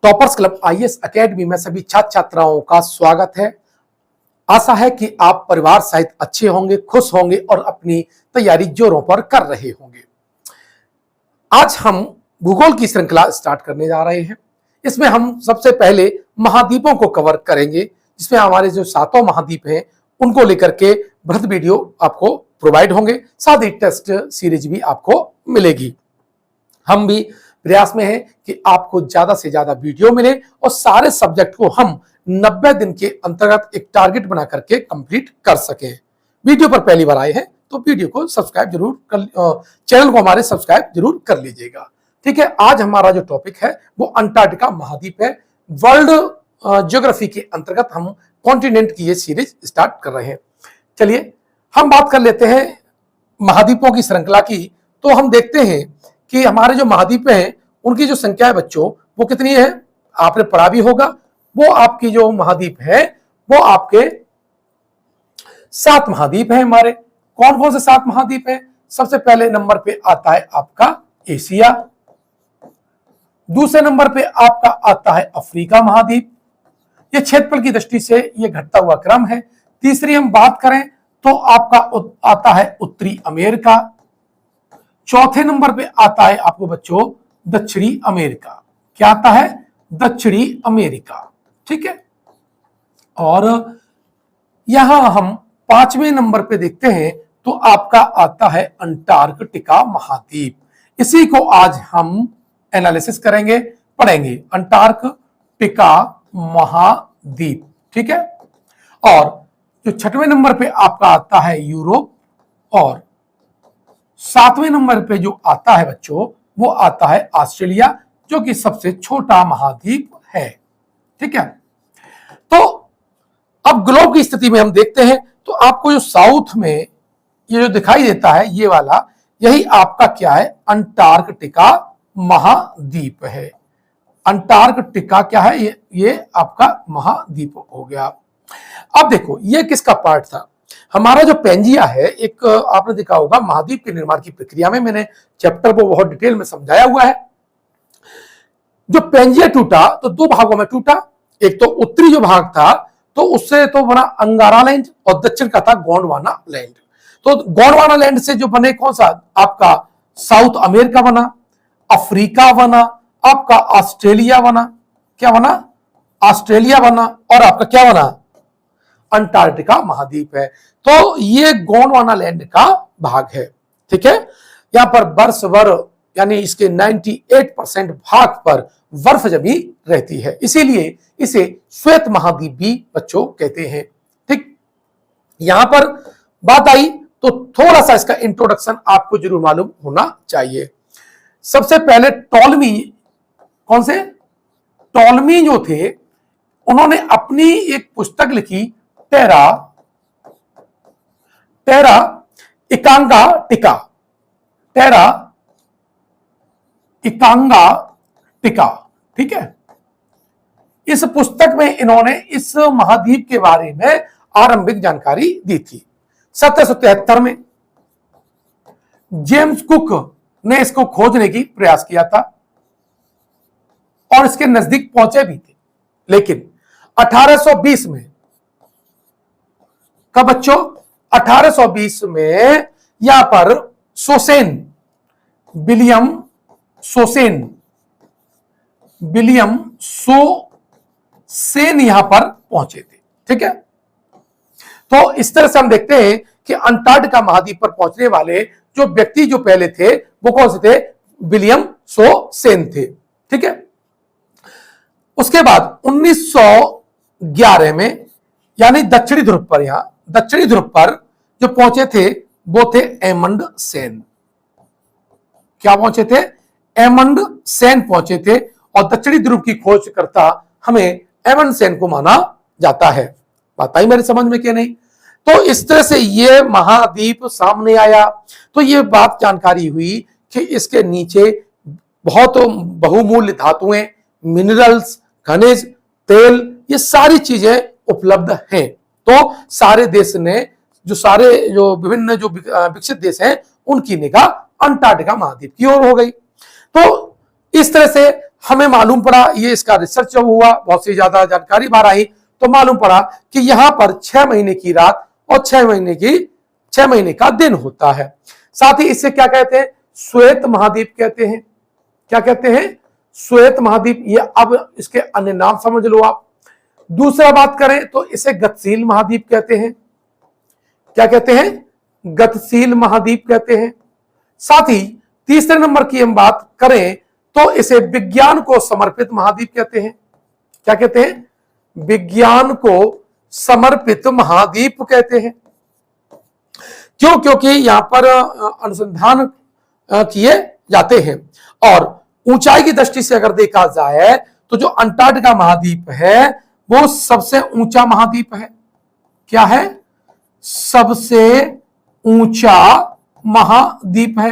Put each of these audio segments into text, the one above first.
Toppers club IAS academy में सभी छात्र छात्राओं का स्वागत है। आशा है कि आप परिवार सहित अच्छे होंगे, खुश होंगे और अपनी तैयारी जोरों पर कर रहे होंगे। आज हम भूगोल की श्रृंखला स्टार्ट करने जा रहे हैं। इसमें हम सबसे पहले महाद्वीपों को कवर करेंगे, जिसमें हमारे जो 7 महाद्वीप हैं उनको लेकर के बृहद वीडियो आपको प्रोवाइड होंगे। साथ ही टेस्ट सीरीज भी आपको मिलेगी। हम भी प्रयास में है कि आपको ज्यादा से ज्यादा वीडियो मिले और सारे सब्जेक्ट को हम 90 दिन के अंतर्गत एक टारगेट बना करके कंप्लीट कर सकें। वीडियो पर पहली बार आए हैं तो वीडियो को सब्सक्राइब जरूर कर, चैनल को हमारे सब्सक्राइब जरूर कर लीजिएगा। ठीक है, आज हमारा जो टॉपिक है वो अंटार्कटिका महाद्वीप है। वर्ल्ड ज्योग्राफी के अंतर्गत हम कॉन्टिनेंट की ये सीरीज स्टार्ट कर रहे हैं। चलिए हम बात कर लेते हैं महाद्वीपों की श्रृंखला की। तो हम देखते हैं कि हमारे जो महाद्वीप हैं उनकी जो संख्या है बच्चों वो कितनी है, आपने पढ़ा भी होगा। वो आपकी जो महाद्वीप है वो आपके 7 महाद्वीप हैं। हमारे कौन कौन से 7 महाद्वीप हैं? सबसे पहले नंबर पे आता है आपका एशिया, दूसरे नंबर पे आपका आता है अफ्रीका महाद्वीप। ये क्षेत्रफल की दृष्टि से ये घटता हुआ क्रम है। तीसरी हम बात करें तो आपका आता है उत्तरी अमेरिका। चौथे नंबर पे आता है आपको बच्चों दक्षिणी अमेरिका। क्या आता है? दक्षिणी अमेरिका। ठीक है, और यहां हम 5वें नंबर पे देखते हैं तो आपका आता है अंटार्कटिका महाद्वीप। इसी को आज हम एनालिसिस करेंगे, पढ़ेंगे, अंटार्कटिका महाद्वीप। ठीक है, और जो 6वें नंबर पे आपका आता है यूरोप, और 7वें नंबर पे जो आता है बच्चों वो आता है ऑस्ट्रेलिया, जो कि सबसे छोटा महाद्वीप है। ठीक है, तो अब ग्लोब की स्थिति में हम देखते हैं तो आपको जो साउथ में ये जो दिखाई देता है ये वाला, यही आपका क्या है? अंटार्कटिका महाद्वीप है। अंटार्कटिका क्या है? ये आपका महाद्वीप हो गया। अब देखो ये किसका पार्ट था? हमारा जो पेंजिया है, एक आपने देखा होगा महाद्वीप के निर्माण की प्रक्रिया में मैंने चैप्टर को बहुत डिटेल में समझाया हुआ है। जो पेंजिया टूटा तो 2 भागों में टूटा। एक तो उत्तरी जो भाग था तो उससे तो बना अंगारा लैंड, और दक्षिण का था गोंडवाना लैंड। तो गोंडवाना लैंड से जो बने कौन सा? आपका साउथ अमेरिका बना, अफ्रीका बना, आपका ऑस्ट्रेलिया बना। क्या बना? ऑस्ट्रेलिया बना, और आपका क्या बना? अंटार्कटिका महाद्वीप है। तो ये गोंडवाना लैंड का भाग है। ठीक है, यहां पर बर्फवर यानी इसके 98% भाग पर बर्फ जमी रहती है, इसीलिए इसे श्वेत महाद्वीप भी बच्चों कहते हैं। ठीक, यहां पर बात आई तो थोड़ा सा इसका इंट्रोडक्शन आपको जरूर मालूम होना चाहिए। सबसे पहले टॉलमी, कौन से? टॉलमी जो थे उन्होंने अपनी एक पुस्तक लिखी, टेरा इकांगा टिका। ठीक है, इस पुस्तक में इन्होंने इस महाद्वीप के बारे में आरंभिक जानकारी दी थी। 1773 में जेम्स कुक ने इसको खोजने की प्रयास किया था और इसके नजदीक पहुंचे भी थे, लेकिन 1820 में, कब बच्चों? 1820 में यहां पर विलियम सोसेन यहां पर पहुंचे थे। ठीक है, तो इस तरह से हम देखते हैं कि अंटार्कटिका महाद्वीप पर पहुंचने वाले जो व्यक्ति जो पहले थे वो कौन से थे? विलियम सोसेन थे। ठीक है, उसके बाद 1911 में यानी दक्षिणी ध्रुव पर, यहां दक्षिणी ध्रुव पर जो पहुंचे थे वो थे एमंड सेन। क्या पहुंचे थे? एमंड सेन पहुंचे थे, और दक्षिणी ध्रुव की खोज करता हमें एमंड सेन को माना जाता है। बात आई मेरे समझ में कि नहीं? तो इस तरह से ये महाद्वीप सामने आया। तो ये बात जानकारी हुई कि इसके नीचे बहुत बहुमूल्य धातुएं, मिनरल्स, खनिज, तेल, ये सारी चीजें उपलब्ध हैं। तो सारे देश ने, जो विभिन्न जो विकसित देश हैं, उनकी निगाह अंटार्कटिका महाद्वीप की ओर हो गई। तो इस तरह से हमें मालूम पड़ा, ये इसका रिसर्च जब हुआ, बहुत सी ज्यादा जानकारी बाहर आई, तो मालूम पड़ा कि यहां पर 6 महीने की रात और 6 महीने का दिन होता है। साथ ही इसे क्या कहते हैं? श्वेत महाद्वीप कहते हैं। क्या कहते हैं? श्वेत महाद्वीप। ये अब इसके अन्य नाम समझ लो आप। दूसरा बात करें तो इसे गतिशील महाद्वीप कहते हैं। क्या कहते हैं? गतिशील महाद्वीप कहते हैं। साथ ही तीसरे नंबर की हम बात करें तो इसे विज्ञान को समर्पित महाद्वीप कहते हैं। क्या कहते हैं? विज्ञान को समर्पित महाद्वीप कहते हैं। क्यों? क्योंकि यहां पर अनुसंधान किए जाते हैं। और ऊंचाई की दृष्टि से अगर देखा जाए तो जो अंटार्कटिका महाद्वीप है वो सबसे ऊंचा महाद्वीप है। क्या है? सबसे ऊंचा महाद्वीप है।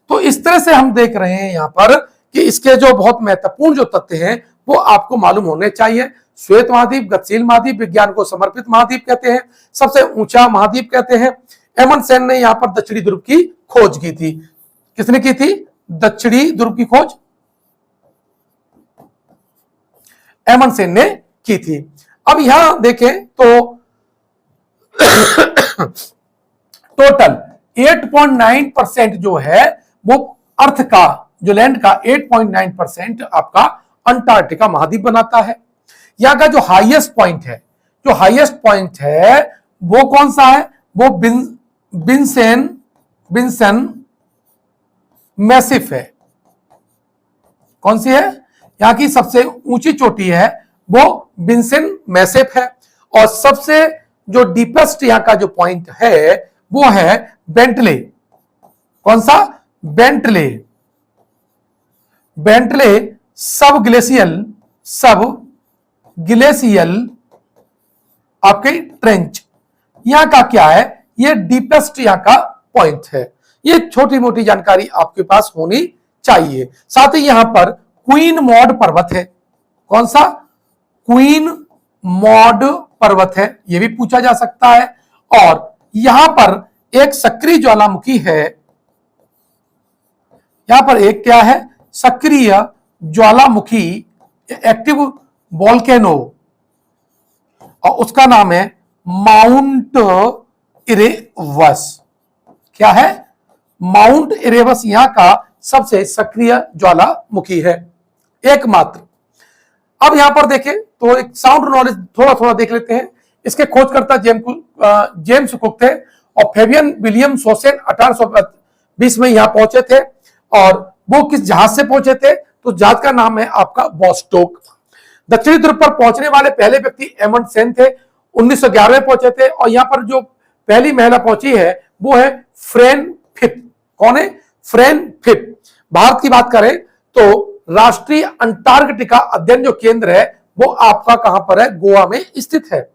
तो इस तरह से हम देख रहे हैं यहां पर कि इसके जो बहुत महत्वपूर्ण जो तथ्य हैं वो आपको मालूम होने चाहिए। श्वेत महाद्वीप, गतिशील महाद्वीप, विज्ञान को समर्पित महाद्वीप कहते हैं, सबसे ऊंचा महाद्वीप कहते हैं। एमंडसेन ने यहां पर दक्षिणी ध्रुव की खोज की थी। किसने की थी? दक्षिणी ध्रुव की खोज एमंडसेन ने की थी। अब यहां देखें तो टोटल 8.9% जो है वो अर्थ का, जो लैंड का 8.9% आपका अंटार्कटिका महाद्वीप बनाता है। यहां का जो हाईएस्ट पॉइंट है वो कौन सा है? वो बिन्सन मैसिफ है। कौन सी है? यहां की सबसे ऊंची चोटी है वो बिन्सन मैसिफ है। और सबसे जो डीपेस्ट यहां का जो पॉइंट है वो है बेंटले। कौन सा? बेंटले सब ग्लेशियल आपके ट्रेंच। यहां का क्या है? ये डीपेस्ट यहां का पॉइंट है। ये छोटी मोटी जानकारी आपके पास होनी चाहिए। साथ ही यहां पर क्वीन मॉड पर्वत है। कौन सा? क्वीन मॉड पर्वत है, यह भी पूछा जा सकता है। और यहां पर एक सक्रिय ज्वालामुखी है। यहां पर एक क्या है? सक्रिय ज्वालामुखी, एक्टिव वोल्केनो, और उसका नाम है माउंट इरेवस। क्या है? माउंट इरेवस यहां का सबसे सक्रिय ज्वालामुखी है, एकमात्र। अब यहां पर देखें तो एक साउंड नॉलेज थोड़ा देख लेते हैं। इसके खोजकर्ता जेम्स कुक थे और फेबियन विलियम सोसेन 1820 में यहां पहुंचे थे। और वो किस जहाज से पहुंचे थे? तो जहाज का नाम है आपका बॉस्टोक। दक्षिणी ध्रुव पर पहुंचने वाले पहले व्यक्ति एमंडसेन थे, 1911 में पहुंचे थे। और यहां पर जो पहली महिला पहुंची है वो है फ्रेन फिप। कौन है? फ्रेन फिप। भारत की बात करें तो राष्ट्रीय अंटार्कटिका अध्ययन जो केंद्र है वो आपका कहां पर है? गोवा में स्थित है।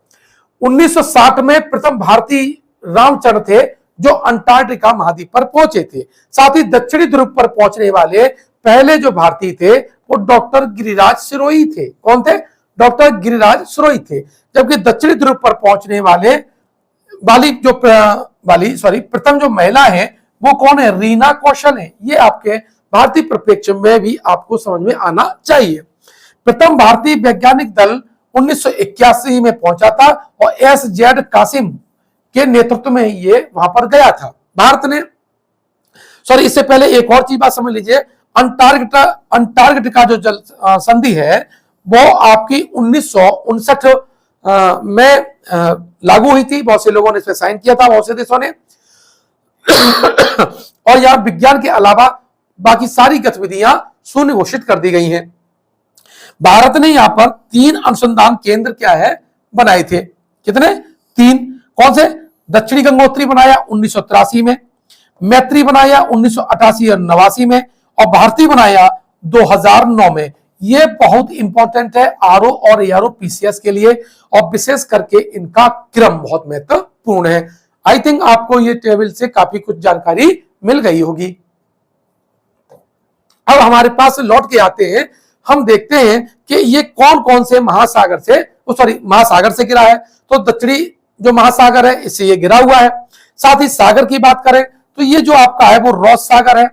1960 में प्रथम भारतीय रामचंद्र थे जो अंटार्कटिका महाद्वीप पर पहुंचे थे। साथ ही दक्षिणी ध्रुव पर पहुंचने वाले पहले जो भारतीय थे वो डॉक्टर गिरिराज सिरोही थे। कौन थे? डॉक्टर गिरिराज सिरोही थे। जबकि दक्षिणी ध्रुव पर पहुंचने प्रथम जो महिला है वो कौन है? रीना कौशल है। ये आपके भारतीय परिप्रेक्ष्य में भी आपको समझ में आना चाहिए। प्रथम भारतीय वैज्ञानिक दल 1981 में पहुंचा था और एस.जेड. कासिम के नेतृत्व में ये वहां पर गया था भारत ने। इससे पहले एक और चीज बात समझ लीजिए। अंटार्कटिका जो जल संधि है वो आपकी 1959 में लागू हुई थी। बहुत से लोगों ने इसमें साइन किया था, बहुत से देशों ने। और यहां विज्ञान के अलावा बाकी सारी गतिविधियां शून्य घोषित कर दी गई हैं। भारत ने यहां पर 3 अनुसंधान केंद्र क्या है? बनाए थे। कितने? 3। कौन से? दक्षिणी गंगोत्री बनाया 1983 में, मैत्री बनाया 1988 और 89 में, और भारती बनाया 2009 में। ये बहुत इंपॉर्टेंट है आरओ और एआरओ पीसीएस के लिए, और विशेष करके इनका क्रम बहुत महत्वपूर्ण है। आई थिंक आपको ये टेबल से काफी कुछ जानकारी मिल गई होगी। अब हमारे पास लौट के आते हैं, हम देखते हैं कि ये कौन कौन से महासागर से गिरा है। तो दक्षिणी जो महासागर है इससे ये गिरा हुआ है। साथ ही सागर की बात करें तो ये जो आपका है वो रॉस सागर है।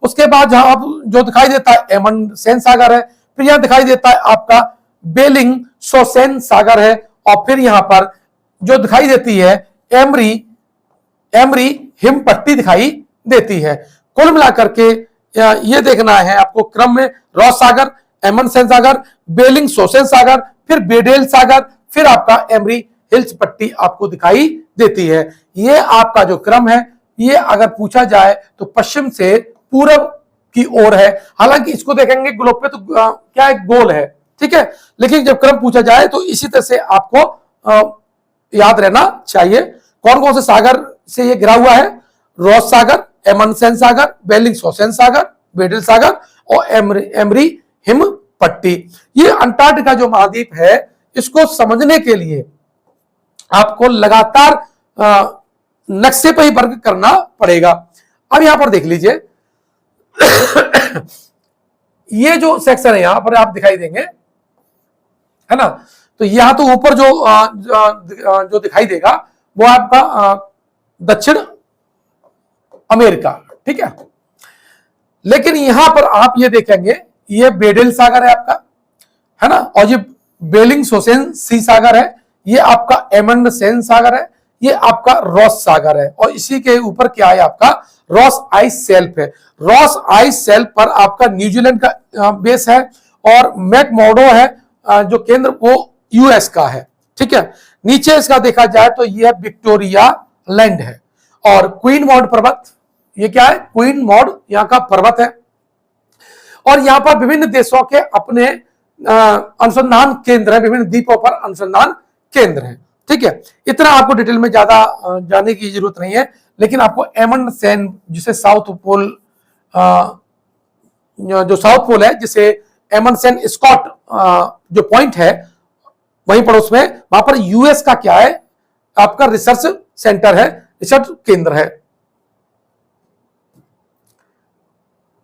उसके बाद जहां आप जो दिखाई देता है एमंडसेन सागर है, फिर यहां दिखाई देता है आपका बेलिंगशॉसेन सागर है, और फिर यहां पर जो दिखाई देती है एमरी एमरी हिमपट्टी दिखाई देती है। कुल मिलाकर के ये देखना है आपको क्रम में, रॉस सागर, एमंडसेन सागर, बेलिंगशॉसेन सागर, फिर बेडेल सागर, फिर आपका एमरी हिल्स पट्टी आपको दिखाई देती है। ये आपका जो क्रम है, ये अगर पूछा जाए तो पश्चिम से पूरब की ओर है। हालांकि इसको देखेंगे ग्लोब पे तो क्या एक गोल है, ठीक है, लेकिन जब क्रम पूछा जाए तो इसी तरह से आपको याद रहना चाहिए। कौन कौन से सागर से ये घिरा हुआ है? रॉस सागर, एमंडसेन सागर, बेलिंगशॉसेन सागर, बेडल सागर और एमरी हिम पट्टी। ये अंटार्कटिका जो महाद्वीप है, इसको समझने के लिए आपको लगातार नक्शे पर ही वर्ग करना पड़ेगा। अब यहां पर देख लीजिए ये जो सेक्शन है यहां पर आप दिखाई देंगे, है ना, तो यहां तो ऊपर जो दिखाई देगा वो आपका दक्षिण अमेरिका, ठीक है। लेकिन यहां पर आप ये देखेंगे ये बेडेल सागर है आपका, है ना, और ये बेलिंगशॉसेन सी सागर है, ये आपका एमंडसेन सागर है, ये आपका रॉस सागर है, और इसी के ऊपर क्या है आपका रॉस आइस शेल्फ है। रॉस आइस शेल्फ पर आपका न्यूजीलैंड का बेस है, और मैकमोर्डो है जो केंद्र वो यूएस का है, ठीक है। नीचे इसका देखा जाए तो यह विक्टोरिया लैंड है, और क्वीन मॉड पर्वत, ये क्या है? क्वीन मॉड यहाँ का पर्वत है, और यहाँ पर विभिन्न देशों के अपने अनुसंधान केंद्र है, विभिन्न द्वीपों पर अनुसंधान केंद्र है, ठीक है। इतना आपको डिटेल में ज्यादा जानने की जरूरत नहीं है, लेकिन आपको एमंडसेन जिसे साउथ पोल जो साउथ पोल है, जिसे एमंडसेन स्कॉट जो पॉइंट है वहीं पड़ोस में, वहां पर यूएस का क्या है आपका रिसर्च सेंटर है, रिसर्च केंद्र है।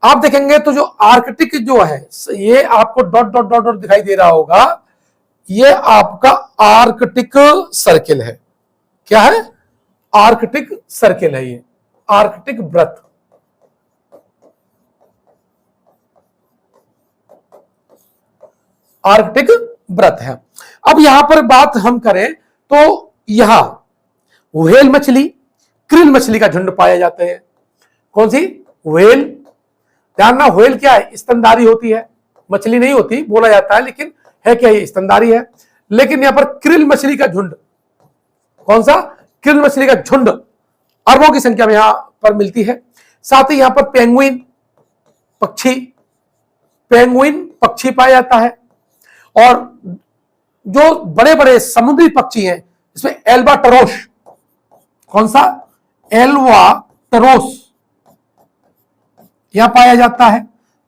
आप देखेंगे तो जो आर्कटिक जो है, ये आपको डॉट डॉट डॉट डॉट दिखाई दे रहा होगा, ये आपका आर्कटिक सर्किल है। क्या है? आर्कटिक सर्किल है, ये आर्कटिक वृत्त। आर्कटिक वृत्त है। अब यहां पर बात हम करें तो यहां व्हेल मछली, क्रिल मछली का झुंड पाए जाते हैं। कौन सी? व्हेल। ध्यान ना, व्हेल क्या है? स्तनधारी होती है, मछली नहीं होती बोला जाता है, लेकिन है क्या? ये स्तनधारी है। लेकिन यहां पर क्रिल मछली का झुंड, कौन सा? क्रिल मछली का झुंड अरबों की संख्या में यहां पर मिलती है। साथ ही यहां पर पेंगुइन पक्षी पाया जाता है, और जो बड़े बड़े समुद्री पक्षी हैं इसमें एल्बाट्रोस, कौन सा? एल्बाट्रोस यहां पाया जाता है,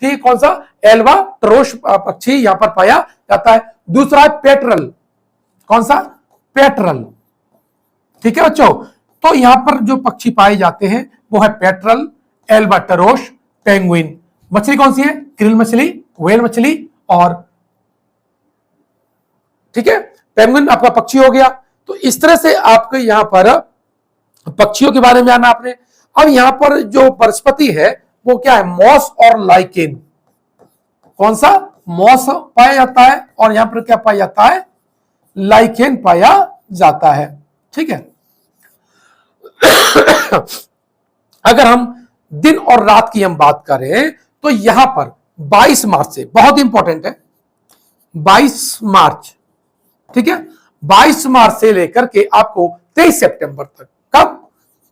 ठीक। कौन सा? एल्बाट्रोस पक्षी यहां पर पाया जाता है। दूसरा है पेट्रल, कौन सा? पेट्रल, ठीक है बच्चों। तो यहां पर जो पक्षी पाए जाते हैं वो है पेट्रल, एल्बाट्रोस, पेंगुइन। मछली कौन सी है? क्रिल मछली, व्हेल मछली, और ठीक है, पेंगुइन आपका पक्षी हो गया। तो इस तरह से आपको यहां पर पक्षियों के बारे में जानना आपने। अब यहां पर जो वनस्पति है वो क्या है? मॉस और लाइकेन। कौन सा? मॉस पाया जाता है, और यहां पर क्या पाया जाता है? लाइकेन पाया जाता है, ठीक है। अगर हम दिन और रात की हम बात करें तो यहां पर 22 मार्च से, बहुत इंपॉर्टेंट है, 22 मार्च, ठीक है, 22 मार्च से लेकर के आपको 23 सितंबर तक। कब?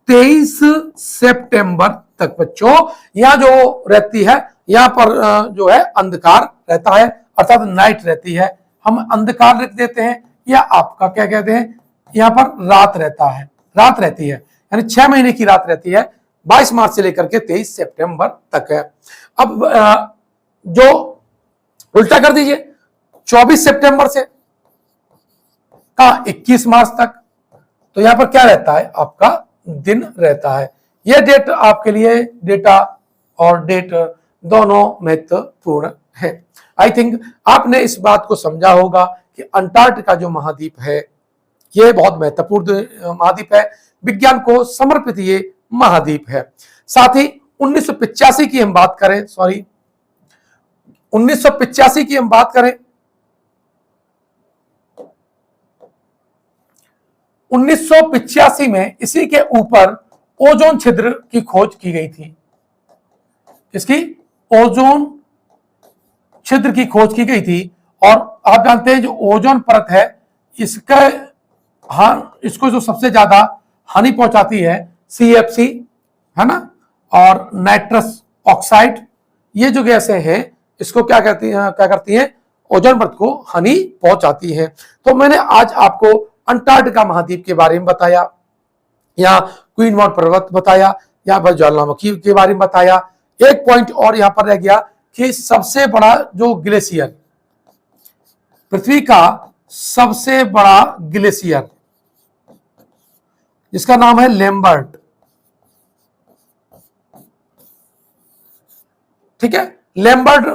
23 सितंबर तक बच्चों यहां जो रहती है, यहां पर जो है अंधकार रहता है, अर्थात नाइट रहती है। हम अंधकार लिख देते हैं, या आपका क्या कहते हैं, यहां पर रात रहता है, रात रहती है, यानी 6 महीने की रात रहती है। 22 मार्च से लेकर के 23 सितंबर तक है। अब जो उल्टा कर दीजिए, 24 सितंबर से का 21 मार्च तक, तो यहां पर क्या रहता है? आपका दिन रहता है। यह डेट आपके लिए, डेटा और डेट दोनों महत्वपूर्ण है। आई थिंक आपने इस बात को समझा होगा कि अंटार्कटिका जो महाद्वीप है यह बहुत महत्वपूर्ण महाद्वीप है, विज्ञान को समर्पित ये महाद्वीप है। साथ ही 1985 की हम बात करें, 1985 की हम बात करें, 1985 में इसी के ऊपर ओजोन छिद्र की खोज की गई थी। इसकी ओजोन छिद्र की खोज की गई थी। और आप जानते हैं जो ओजोन परत है इसका, हाँ, इसको जो सबसे ज्यादा हानि पहुंचाती है CFC, है ना, और नाइट्रस ऑक्साइड, ये जो गैसें हैं इसको क्या करती हैं, ओजोन परत को हानि पहुंचाती है। तो मैंने आज आपको अंटार्कटिका महाद्वीप के बारे में बताया, या क्वीनमोट पर्वत बताया, या फिर ज्वालामुखी के बारे में बताया। एक पॉइंट और यहां पर रह गया कि सबसे बड़ा जो ग्लेशियर, पृथ्वी का सबसे बड़ा ग्लेशियर जिसका नाम है लैम्बर्ट, ठीक है, लैम्बर्ट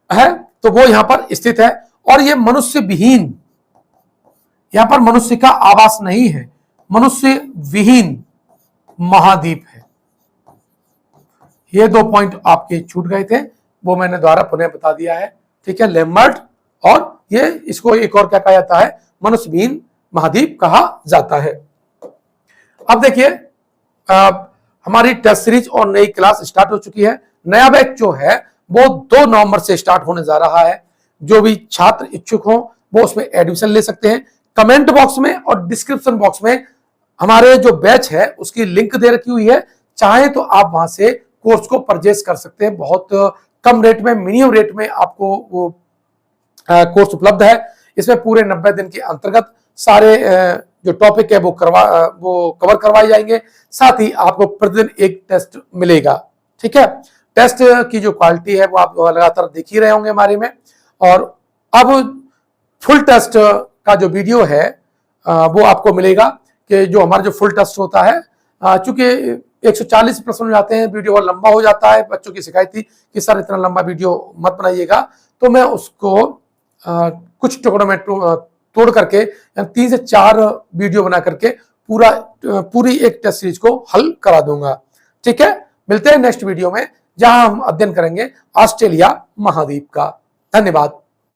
है, तो वो यहां पर स्थित है। और ये मनुष्य विहीन, यहां पर मनुष्य का आवास नहीं है, मनुष्य विहीन महाद्वीप है। ये 2 पॉइंट आपके छूट गए थे, वो मैंने द्वारा पुनः बता दिया है, ठीक है, लैम्बर्ट, और ये इसको एक और क्या कहा जाता है, मनुष्य विहीन महाद्वीप कहा जाता है। अब देखिए हमारी टेस्ट सीरीज और नई क्लास स्टार्ट हो चुकी है। नया बैच जो है वो 2 नवंबर से स्टार्ट होने जा रहा है। जो भी छात्र इच्छुक हो वो उसमें एडमिशन ले सकते हैं। कमेंट बॉक्स में और डिस्क्रिप्शन बॉक्स में हमारे जो बैच है उसकी लिंक दे रखी हुई है, चाहे तो आप वहां से कोर्स को परचेज कर सकते हैं। बहुत कम रेट में, मिनिमम रेट में आपको वो कोर्स उपलब्ध है। इसमें पूरे 90 दिन के अंतर्गत सारे जो टॉपिक है वो कवर करवाए जाएंगे। साथ ही आपको प्रतिदिन एक टेस्ट मिलेगा, ठीक है। टेस्ट की जो क्वालिटी है वो आप लगातार देख ही रहे होंगे हमारे में। और अब फुल टेस्ट का जो वीडियो है वो आपको मिलेगा, कि जो हमारा जो फुल टेस्ट होता है, चूंकि 140 प्रश्न हो जाते हैं, वीडियो और लंबा हो जाता है। बच्चों की शिकायत थी कि सर इतना लंबा वीडियो मत बनाइएगा, तो मैं उसको कुछ टुकड़ों में तोड़ करके 3 से 4 वीडियो बना करके पूरी एक टेस्ट सीरीज को हल करा दूंगा, ठीक है। मिलते हैं नेक्स्ट वीडियो में, जहां हम अध्ययन करेंगे ऑस्ट्रेलिया महाद्वीप का। धन्यवाद।